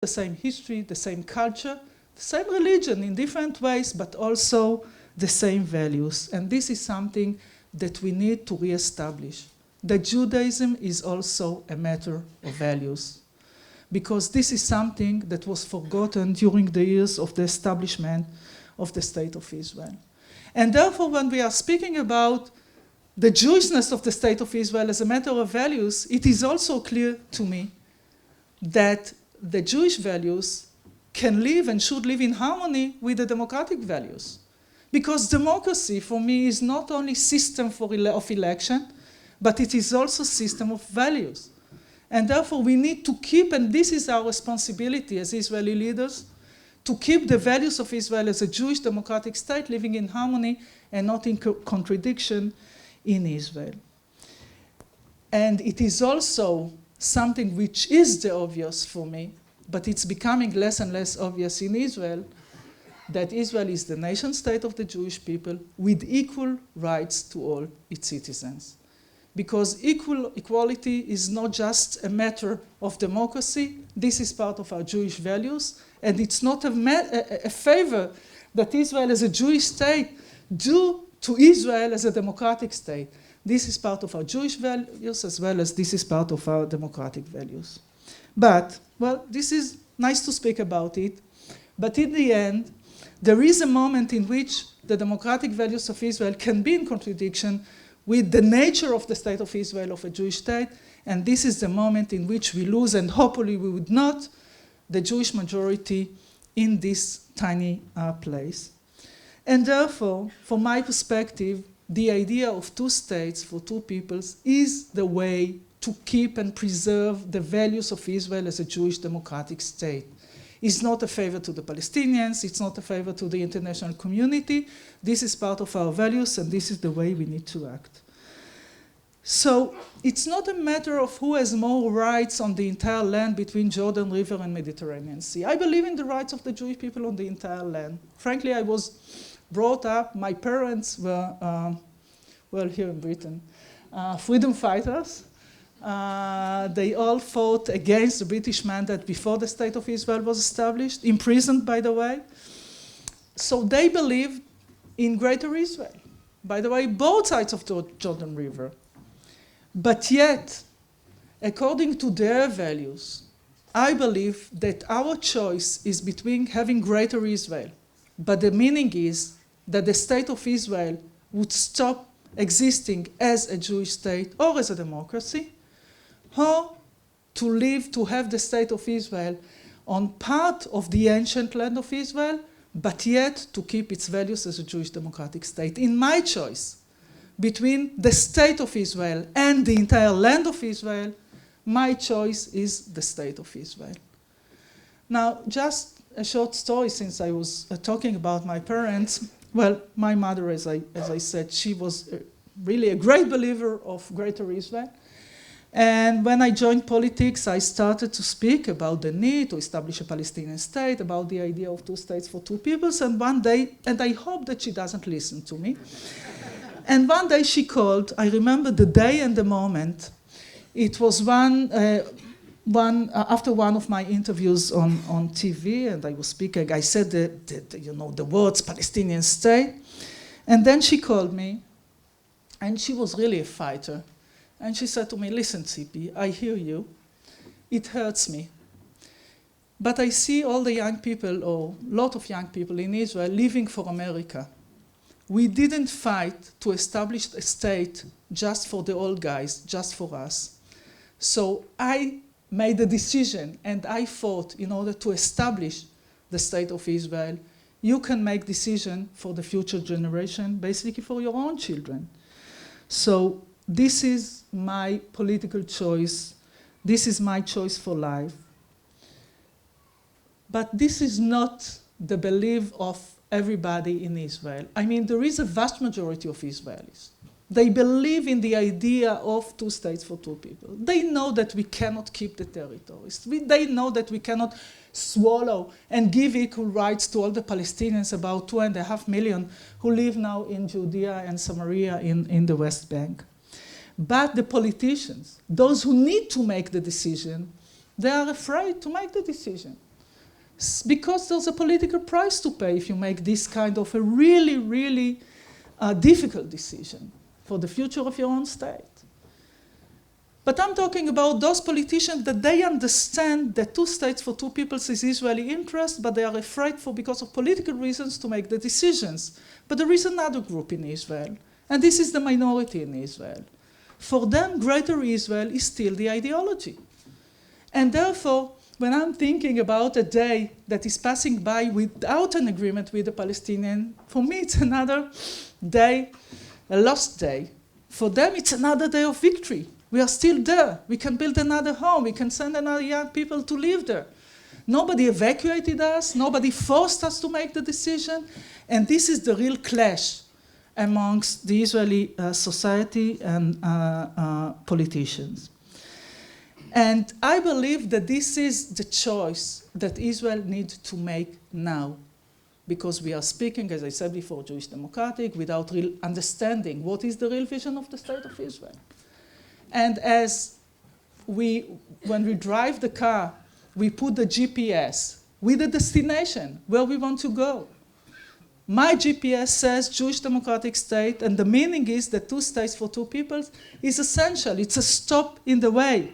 the same history, the same culture, the same religion in different ways, but also the same values. And this is something that we need to reestablish. That Judaism is also a matter of values, because this is something that was forgotten during the years of the establishment of the State of Israel. And therefore, when we are speaking about the Jewishness of the State of Israel as a matter of values, it is also clear to me that the Jewish values can live and should live in harmony with the democratic values. Because democracy, for me, is not only system of election, but it is also system of values. And therefore, we need to keep, and this is our responsibility as Israeli leaders, to keep the values of Israel as a Jewish democratic state living in harmony and not in contradiction in Israel. And it is also something which is the obvious for me, but it's becoming less and less obvious in Israel, that Israel is the nation state of the Jewish people with equal rights to all its citizens. Because equality is not just a matter of democracy, this is part of our Jewish values, and it's not a favor that Israel as a Jewish state do to Israel as a democratic state. This is part of our Jewish values as well as this is part of our democratic values. But, well, this is nice to speak about it, but in the end, there is a moment in which the democratic values of Israel can be in contradiction with the nature of the State of Israel, of a Jewish state, and this is the moment in which we lose, and hopefully we would not, the Jewish majority in this tiny place. And therefore, from my perspective, the idea of two states for two peoples is the way to keep and preserve the values of Israel as a Jewish democratic state. It's not a favor to the Palestinians, it's not a favor to the international community. This is part of our values, and this is the way we need to act. So it's not a matter of who has more rights on the entire land between Jordan River and Mediterranean Sea. I believe in the rights of the Jewish people on the entire land. Frankly, I was brought up, my parents were, well, here in Britain, freedom fighters. They all fought against the British mandate before the State of Israel was established, imprisoned, by the way. So they believed in Greater Israel. By the way, both sides of the Jordan River. But yet, according to their values, I believe that our choice is between having Greater Israel, but the meaning is that the State of Israel would stop existing as a Jewish state or as a democracy, or to have the State of Israel on part of the ancient land of Israel, but yet to keep its values as a Jewish democratic state. In my choice between the State of Israel and the entire land of Israel, my choice is the State of Israel. Now, just a short story, since I was talking about my parents. Well, my mother, as I said, she was really a great believer of Greater Israel. And when I joined politics, I started to speak about the need to establish a Palestinian state, about the idea of two states for two peoples, and one day, and I hope that she doesn't listen to me, and one day she called. I remember the day and the moment. It was after one of my interviews on TV, and I was speaking, I said the words Palestinian state, and then she called me, and she was really a fighter. And she said to me, listen, Tzipi, I hear you. It hurts me. But I see all the young people, or a lot of young people in Israel, leaving for America. We didn't fight to establish a state just for the old guys, just for us. So I made a decision, and I fought in order to establish the State of Israel. You can make decision for the future generation, basically for your own children. So this is my political choice. This is my choice for life. But this is not the belief of everybody in Israel. I mean, there is a vast majority of Israelis. They believe in the idea of two states for two people. They know that we cannot keep the territories. They know that we cannot swallow and give equal rights to all the Palestinians, about 2.5 million, who live now in Judea and Samaria in the West Bank. But the politicians, those who need to make the decision, they are afraid to make the decision. because there's a political price to pay if you make this kind of a really, really difficult decision for the future of your own state. But I'm talking about those politicians that they understand that two states for two peoples is Israeli interest, but they are afraid because of political reasons to make the decisions. But there is another group in Israel, and this is the minority in Israel. For them, Greater Israel is still the ideology. And therefore, when I'm thinking about a day that is passing by without an agreement with the Palestinian, for me it's another day, a lost day. For them, it's another day of victory. We are still there. We can build another home. We can send another young people to live there. Nobody evacuated us. Nobody forced us to make the decision. And this is the real clash amongst the Israeli society and politicians. And I believe that this is the choice that Israel needs to make now. Because we are speaking, as I said before, Jewish democratic, without real understanding what is the real vision of the state of Israel. And when we drive the car, we put the GPS with the destination, where we want to go. My GPS says Jewish democratic state, and the meaning is that two states for two peoples is essential. It's a stop in the way.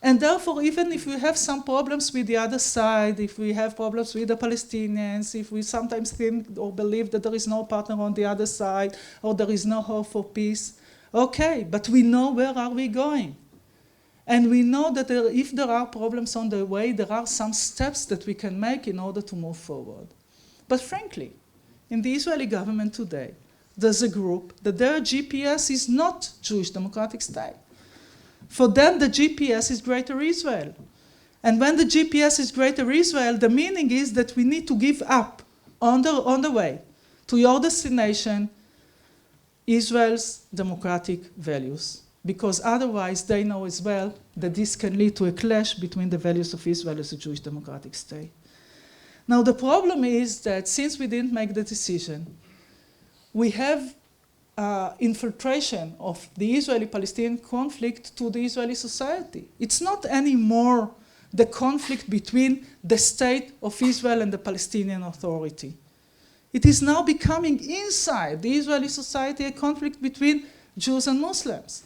And therefore, even if we have some problems with the other side, if we have problems with the Palestinians, if we sometimes think or believe that there is no partner on the other side, or there is no hope for peace, okay, but we know where are we going. And we know that if there are problems on the way, there are some steps that we can make in order to move forward. But frankly, in the Israeli government today, there's a group that their GPS is not Jewish democratic state. For them, the GPS is Greater Israel. And when the GPS is Greater Israel, the meaning is that we need to give up on the way to your destination Israel's democratic values. Because otherwise, they know as well that this can lead to a clash between the values of Israel as a Jewish democratic state. Now, the problem is that since we didn't make the decision, we have infiltration of the Israeli-Palestinian conflict to the Israeli society. It's not anymore the conflict between the state of Israel and the Palestinian Authority. It is now becoming inside the Israeli society a conflict between Jews and Muslims.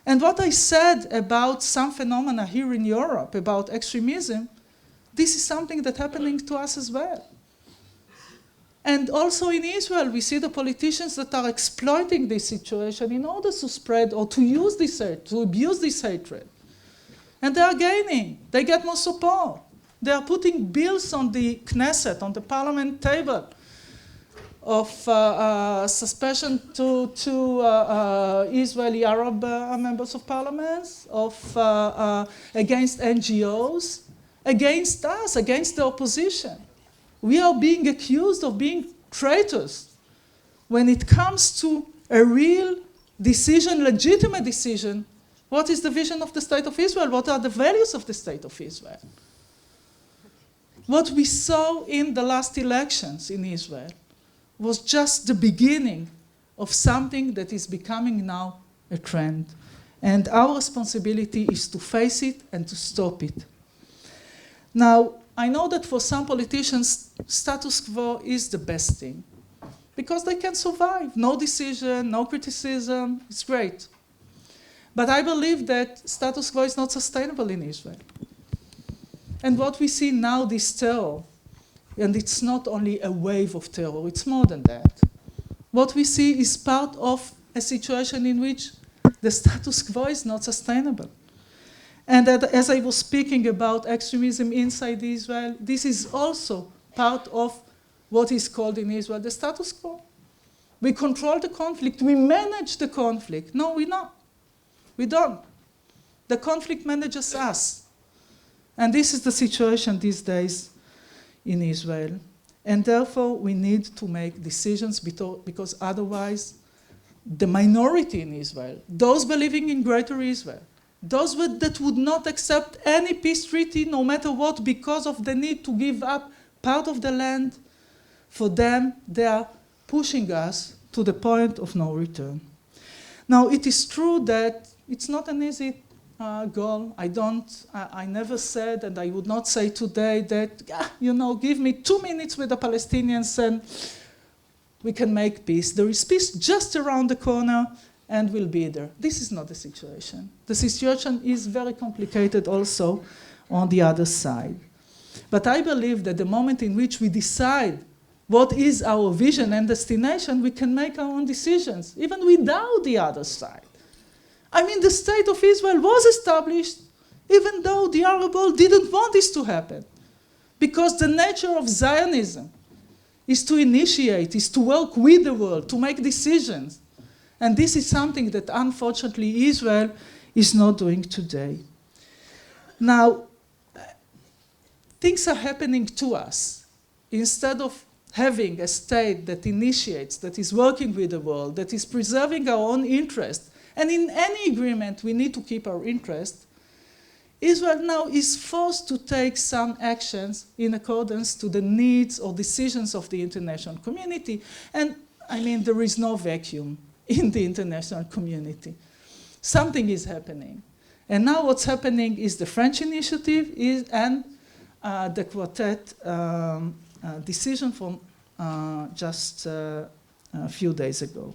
And what I said about some phenomena here in Europe, about extremism, this is something that's happening to us as well. And also in Israel, we see the politicians that are exploiting this situation in order to spread or to use this, to abuse this hatred. And they are gaining. They get more support. They are putting bills on the Knesset, on the parliament table, of suspension to Israeli Arab members of parliaments, against NGOs, against us, against the opposition. We are being accused of being traitors when it comes to a real decision, legitimate decision. What is the vision of the State of Israel? What are the values of the State of Israel? What we saw in the last elections in Israel was just the beginning of something that is becoming now a trend. And our responsibility is to face it and to stop it. Now, I know that for some politicians, status quo is the best thing because they can survive. No decision, no criticism, it's great. But I believe that status quo is not sustainable in Israel. And what we see now, this terror, and it's not only a wave of terror, it's more than that. What we see is part of a situation in which the status quo is not sustainable. And that, as I was speaking about extremism inside Israel, this is also part of what is called in Israel the status quo. We control the conflict, we manage the conflict. No, we not. We don't. The conflict manages us. And this is the situation these days in Israel. And therefore, we need to make decisions because otherwise, the minority in Israel, those believing in Greater Israel, those that would not accept any peace treaty, no matter what, because of the need to give up part of the land, for them, they are pushing us to the point of no return. Now, it is true that it's not an easy goal. I never said, and I would not say today that, give me 2 minutes with the Palestinians and we can make peace. There is peace just around the corner and we'll be there. This is not the situation. The situation is very complicated also on the other side. But I believe that the moment in which we decide what is our vision and destination, we can make our own decisions, even without the other side. I mean, the state of Israel was established even though the Arab world didn't want this to happen. Because the nature of Zionism is to initiate, is to work with the world, to make decisions. And this is something that, unfortunately, Israel is not doing today. Now, things are happening to us. Instead of having a state that initiates, that is working with the world, that is preserving our own interest, and in any agreement we need to keep our interest, Israel now is forced to take some actions in accordance to the needs or decisions of the international community. And I mean, there is no vacuum in the international community. Something is happening. And now what's happening is the French initiative and the Quartet decision from just a few days ago.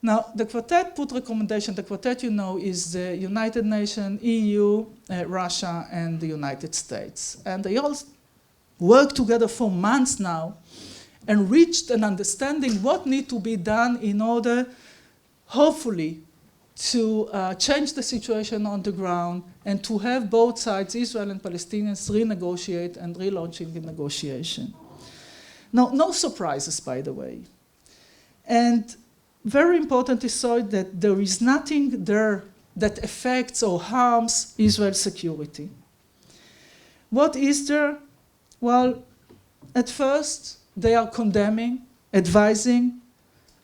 Now, the Quartet put recommendation. The Quartet, is the United Nations, EU, Russia, and the United States. And they all worked together for months now and reached an understanding what needs to be done in order, hopefully, to change the situation on the ground and to have both sides, Israel and Palestinians, renegotiate and relaunching the negotiation. Now, no surprises, by the way. And very important is so that there is nothing there that affects or harms Israel's security. What is there? Well, at first, they are condemning, advising,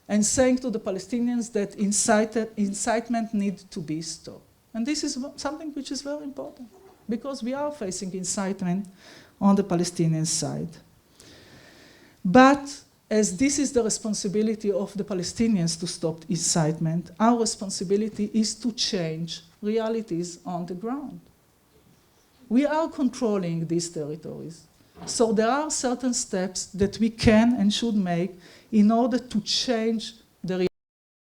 and saying to the Palestinians that incitement needs to be stopped. And this is something which is very important, because we are facing incitement on the Palestinian side. But as this is the responsibility of the Palestinians to stop incitement, our responsibility is to change realities on the ground. We are controlling these territories. So there are certain steps that we can and should make in order to change the reality.